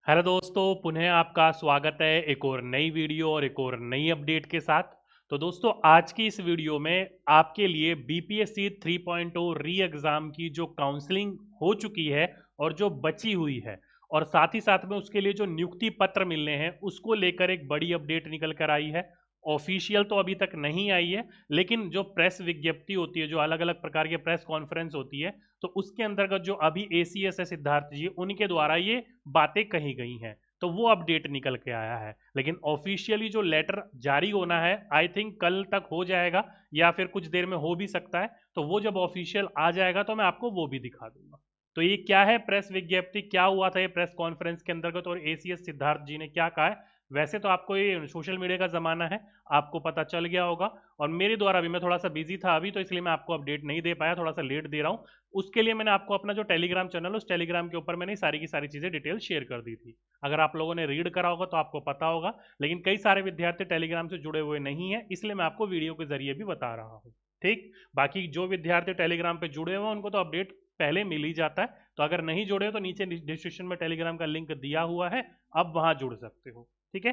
Hello दोस्तों, पुनः आपका स्वागत है एक और नई वीडियो और एक और नई अपडेट के साथ। तो दोस्तों, आज की इस वीडियो में आपके लिए बीपीएससी 3.0 री एग्ज़ाम की जो काउंसलिंग हो चुकी है और जो बची हुई है, और साथ ही साथ में उसके लिए जो नियुक्ति पत्र मिलने हैं उसको लेकर एक बड़ी अपडेट निकल कर आई है। ऑफिशियल तो अभी तक नहीं आई है, लेकिन जो प्रेस विज्ञप्ति होती है, जो अलग अलग प्रकार के प्रेस कॉन्फ्रेंस होती है, तो उसके अंतर्गत जो अभी एसीएस है सिद्धार्थ जी, उनके द्वारा ये बातें कही गई हैं। तो वो अपडेट निकल के आया है, लेकिन ऑफिशियली जो लेटर जारी होना है आई थिंक कल तक हो जाएगा या फिर कुछ देर में हो भी सकता है। तो वो जब ऑफिशियल आ जाएगा तो मैं आपको वो भी दिखा दूंगा। तो ये क्या है प्रेस विज्ञप्ति, क्या हुआ था ये प्रेस कॉन्फ्रेंस के अंतर्गत और एसीएस सिद्धार्थ जी ने क्या कहा है। वैसे तो आपको ये सोशल मीडिया का जमाना है, आपको पता चल गया होगा। और मेरे द्वारा भी, मैं थोड़ा सा बिजी था अभी, तो इसलिए मैं आपको अपडेट नहीं दे पाया, थोड़ा सा लेट दे रहा हूँ। उसके लिए मैंने आपको अपना जो टेलीग्राम चैनल, उस टेलीग्राम के ऊपर मैंने सारी की सारी चीज़ें डिटेल शेयर कर दी थी। अगर आप लोगों ने रीड करा होगा तो आपको पता होगा, लेकिन कई सारे विद्यार्थी टेलीग्राम से जुड़े हुए नहीं है, इसलिए मैं आपको वीडियो के जरिए भी बता रहा हूँ। ठीक, बाकी जो विद्यार्थी टेलीग्राम पे जुड़े हुए हैं उनको तो अपडेट पहले मिल ही जाता है। तो अगर नहीं जुड़े हो तो नीचे डिस्क्रिप्शन में टेलीग्राम का लिंक दिया हुआ है, अब वहां जुड़ सकते हो। ठीक है,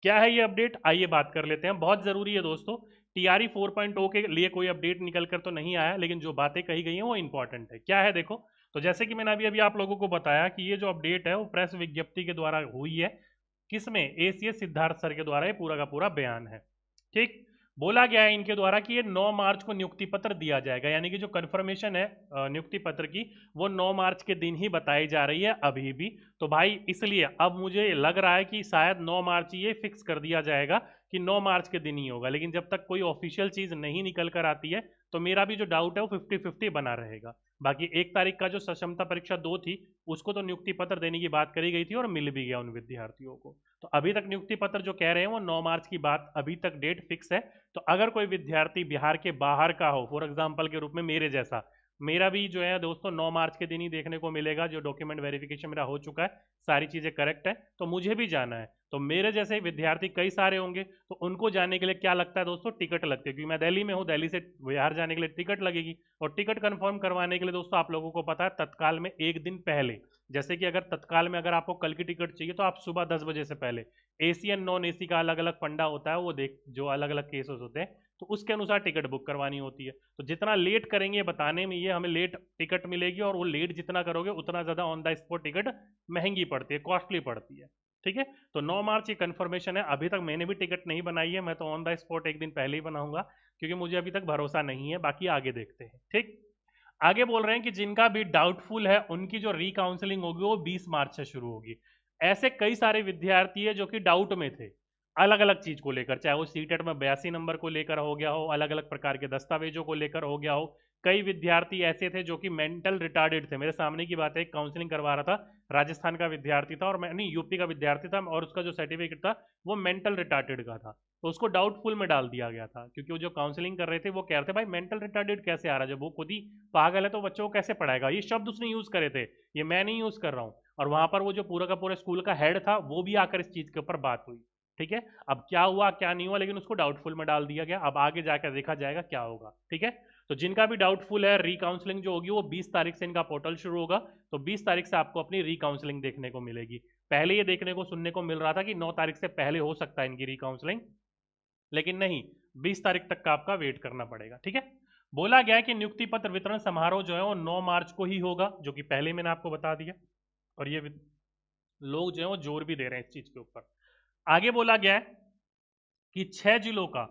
क्या है ये अपडेट, आइए बात कर लेते हैं। बहुत जरूरी है दोस्तों, टीआरई 4.0 के लिए कोई अपडेट निकल कर तो नहीं आया, लेकिन जो बातें कही गई हैं वो इंपॉर्टेंट है। क्या है देखो, तो जैसे कि मैंने अभी अभी आप लोगों को बताया कि ये जो अपडेट है वो प्रेस विज्ञप्ति के द्वारा हुई है। किसमें? एसीएस सिद्धार्थ सर के द्वारा ये पूरा का पूरा बयान है। ठीक, बोला गया है इनके द्वारा कि ये 9 मार्च को नियुक्ति पत्र दिया जाएगा, यानी कि जो कंफर्मेशन है नियुक्ति पत्र की, वो 9 मार्च के दिन ही बताई जा रही है अभी भी। तो भाई इसलिए अब मुझे लग रहा है कि शायद 9 मार्च ये फिक्स कर दिया जाएगा कि 9 मार्च के दिन ही होगा, लेकिन जब तक कोई ऑफिशियल चीज नहीं निकल कर आती है तो मेरा भी जो डाउट है वो 50-50 बना रहेगा। बाकी 1 तारीख का जो सक्षमता परीक्षा 2 थी, उसको तो नियुक्ति पत्र देने की बात करी गई थी और मिल भी गया उन विद्यार्थियों को। तो अभी तक नियुक्ति पत्र जो कह रहे हैं वो 9 मार्च की बात, अभी तक डेट फिक्स है। तो अगर कोई विद्यार्थी बिहार के बाहर का हो, फॉर एग्जाम्पल के रूप में मेरे जैसा, मेरा भी जो है दोस्तों 9 मार्च के दिन ही देखने को मिलेगा, जो डॉक्यूमेंट वेरिफिकेशन मेरा हो चुका है, सारी चीज़ें करेक्ट है, तो मुझे भी जाना है। तो मेरे जैसे विद्यार्थी कई सारे होंगे, तो उनको जाने के लिए क्या लगता है दोस्तों? टिकट लगती है, क्योंकि मैं दिल्ली में हूँ, दिल्ली से बिहार जाने के लिए टिकट लगेगी। और टिकट कंफर्म करवाने के लिए दोस्तों आप लोगों को पता है तत्काल में एक दिन पहले, जैसे कि अगर तत्काल में अगर आपको कल की टिकट चाहिए तो आप सुबह 10 बजे से पहले, एसी एंड नॉन एसी का अलग अलग फंडा होता है, वो देख जो अलग अलग केसेस होते हैं, तो उसके अनुसार टिकट बुक करवानी होती है। तो जितना लेट करेंगे बताने में, ये हमें लेट टिकट मिलेगी, और वो लेट जितना करोगे उतना ज़्यादा ऑन द स्पॉट टिकट महंगी पड़ती है, कॉस्टली पड़ती है। ठीक है, तो 9 मार्च की कंफर्मेशन है। अभी तक मैंने भी टिकट नहीं बनाई है, मैं तो ऑन द स्पॉट एक दिन पहले ही बनाऊंगा, क्योंकि मुझे अभी तक भरोसा नहीं है। बाकी आगे देखते हैं। ठीक, आगे बोल रहे हैं कि जिनका भी डाउटफुल है उनकी जो रीकाउंसलिंग होगी वो 20 मार्च से शुरू होगी। ऐसे कई सारे विद्यार्थी है जो कि डाउट में थे, अलग अलग चीज को लेकर, चाहे वो सीटेट में 82 नंबर को लेकर हो गया हो, अलग अलग प्रकार के दस्तावेजों को लेकर हो गया हो। कई विद्यार्थी ऐसे थे जो कि मेंटल रिटार्डेड थे। मेरे सामने की बात है, काउंसलिंग करवा रहा था, राजस्थान का विद्यार्थी था, और मैं नहीं, यूपी का विद्यार्थी था, और उसका जो सर्टिफिकेट था वो मेंटल रिटार्डेड का था। तो उसको डाउटफुल में डाल दिया गया था, क्योंकि वो जो काउंसलिंग कर रहे थे वो कह रहे थे भाई मेंटल रिटार्डेड कैसे आ रहा है, जब वो खुद ही पागल है तो बच्चों को कैसे पढ़ाएगा। ये शब्द उसने यूज करे थे, ये मैं नहीं यूज कर रहा हूँ। और वहां पर वो जो पूरा का पूरा स्कूल का हेड था वो भी आकर इस चीज के ऊपर बात हुई। ठीक है, अब क्या हुआ क्या नहीं हुआ, लेकिन उसको डाउटफुल में डाल दिया गया। अब आगे जाकर देखा जाएगा क्या होगा। ठीक है, तो जिनका भी डाउटफुल है, रीकाउंसलिंग जो होगी वो 20 तारीख से इनका पोर्टल शुरू होगा। तो 20 तारीख से आपको अपनी रीकाउंसलिंग देखने को मिलेगी। पहले ये देखने को सुनने को मिल रहा था कि 9 तारीख से पहले हो सकता है इनकी रीकाउंसलिंग, लेकिन नहीं, 20 तारीख तक का आपका वेट करना पड़ेगा। ठीक है, बोला गया है कि नियुक्ति पत्र वितरण समारोह जो है वो 9 मार्च को ही होगा, जो कि पहले मैंने आपको बता दिया। और ये लोग जो है वो जोर भी दे रहे हैं इस चीज के ऊपर। आगे बोला गया है कि 6 जिलों का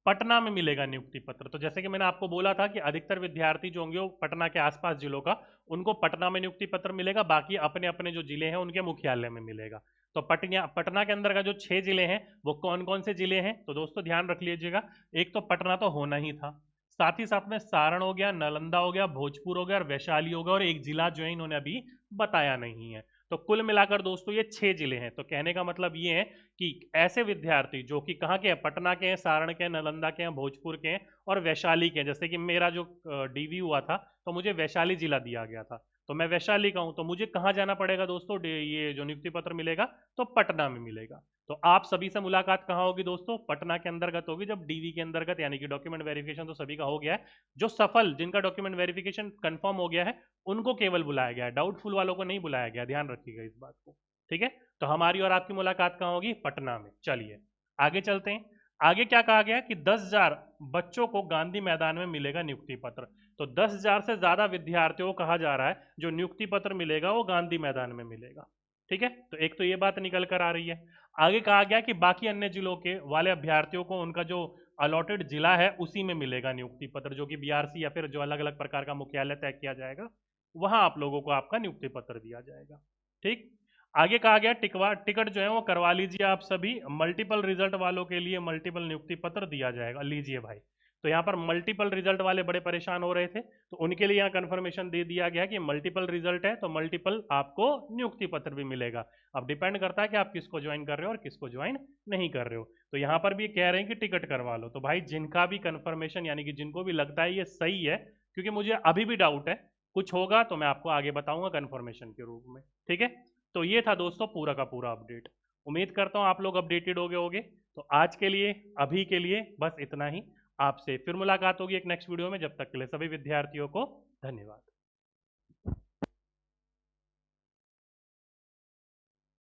पटना में मिलेगा नियुक्ति पत्र। तो जैसे कि मैंने आपको बोला था कि अधिकतर विद्यार्थी जो होंगे वो पटना के आसपास जिलों का, उनको पटना में नियुक्ति पत्र मिलेगा, बाकी अपने अपने जो जिले हैं उनके मुख्यालय में मिलेगा। तो पटना पटना के अंदर का जो 6 जिले हैं वो कौन कौन से जिले हैं, तो दोस्तों ध्यान रख लीजिएगा। एक तो पटना तो होना ही था, साथ ही साथ में सारण हो गया, नालंदा हो गया, भोजपुर हो गया और वैशाली हो गया, और एक जिला जो है इन्होंने अभी बताया नहीं है। तो कुल मिलाकर दोस्तों ये 6 जिले हैं। तो कहने का मतलब ये है कि ऐसे विद्यार्थी जो कि कहाँ के हैं, पटना के हैं, सारण के हैं, नालंदा के हैं, भोजपुर के हैं और वैशाली के हैं। जैसे कि मेरा जो डीवी हुआ था तो मुझे वैशाली जिला दिया गया था, तो मैं वैशाली का हूं, तो मुझे कहाँ जाना पड़ेगा दोस्तों? ये जो नियुक्ति पत्र मिलेगा तो पटना में मिलेगा। तो आप सभी से मुलाकात कहाँ होगी दोस्तों? पटना के अंतर्गत होगी, जब डीवी के अंतर्गत, यानी कि डॉक्यूमेंट वेरिफिकेशन तो सभी का हो गया है, जो सफल, जिनका डॉक्यूमेंट वेरिफिकेशन कंफर्म हो गया है उनको केवल बुलाया गया है, डाउटफुल वालों को नहीं बुलाया गया, ध्यान रखिएगा इस बात को। ठीक है, तो हमारी और आपकी मुलाकात कहाँ होगी? पटना में। चलिए आगे चलते हैं। आगे क्या कहा गया कि 10,000 बच्चों को गांधी मैदान में मिलेगा नियुक्ति पत्र। तो 10,000 से ज्यादा विद्यार्थियों को कहा जा रहा है जो नियुक्ति पत्र मिलेगा वो गांधी मैदान में मिलेगा। ठीक है, तो एक तो ये बात निकल कर आ रही है। आगे कहा गया कि बाकी अन्य जिलों के वाले अभ्यर्थियों को उनका जो अलॉटेड जिला है उसी में मिलेगा नियुक्ति पत्र, जो कि बीआरसी या फिर जो अलग अलग प्रकार का मुख्यालय तय किया जाएगा वहां आप लोगों को आपका नियुक्ति पत्र दिया जाएगा। ठीक, आगे कहा गया टिकट जो है वो करवा लीजिए आप सभी, मल्टीपल रिजल्ट वालों के लिए मल्टीपल नियुक्ति पत्र दिया जाएगा। लीजिए भाई, तो यहाँ पर मल्टीपल रिजल्ट वाले बड़े परेशान हो रहे थे, तो उनके लिए यहाँ कंफर्मेशन दे दिया गया कि मल्टीपल रिजल्ट है तो मल्टीपल आपको नियुक्ति पत्र भी मिलेगा। अब डिपेंड करता है कि आप किसको ज्वाइन कर रहे हो और किसको ज्वाइन नहीं कर रहे हो। तो यहाँ पर भी कह रहे हैं कि टिकट करवा लो। तो भाई जिनका भी कंफर्मेशन यानी कि जिनको भी लगता है ये सही है, क्योंकि मुझे अभी भी डाउट है, कुछ होगा तो मैं आपको आगे बताऊंगा कंफर्मेशन के रूप में। ठीक है, तो ये था दोस्तों पूरा का पूरा अपडेट। उम्मीद करता हूँ आप लोग अपडेटेड होगे। तो आज के लिए, अभी के लिए बस इतना ही। आपसे फिर मुलाकात होगी एक नेक्स्ट वीडियो में। जब तक के लिए सभी विद्यार्थियों को धन्यवाद।